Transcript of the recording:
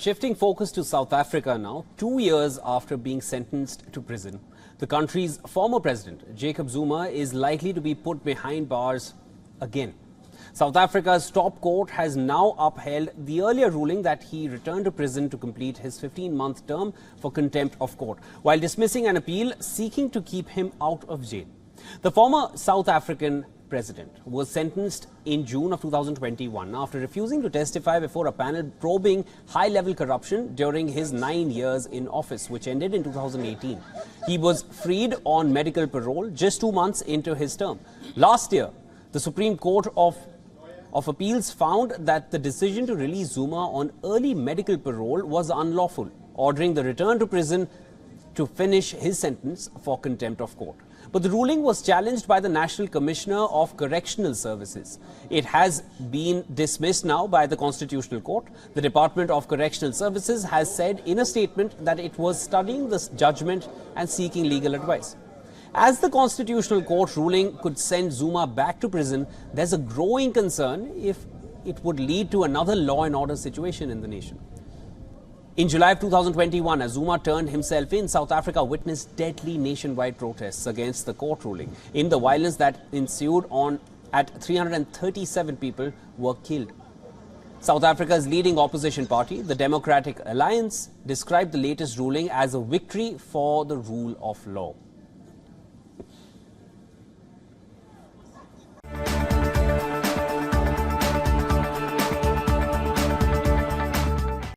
Shifting focus to South Africa now, 2 years after being sentenced to prison, the country's former president, Jacob Zuma, is likely to be put behind bars again. South Africa's top court has now upheld the earlier ruling that he returned to prison to complete his 15-month term for contempt of court, while dismissing an appeal seeking to keep him out of jail. The former South African president was sentenced in June of 2021 after refusing to testify before a panel probing high-level corruption during his 9 years in office, which ended in 2018. He was freed on medical parole just 2 months into his term. Last year, the Supreme Court of Appeals found that the decision to release Zuma on early medical parole was unlawful, ordering the return to prison to finish his sentence for contempt of court. But the ruling was challenged by the National Commissioner of Correctional Services. It has been dismissed now by the Constitutional Court. The Department of Correctional Services has said in a statement that it was studying this judgment and seeking legal advice. As the Constitutional Court ruling could send Zuma back to prison, there's a growing concern if it would lead to another law and order situation in the nation. In July of 2021, as Zuma turned himself in, South Africa witnessed deadly nationwide protests against the court ruling. In the violence that ensued, 337 people were killed. South Africa's leading opposition party, the Democratic Alliance, described the latest ruling as a victory for the rule of law.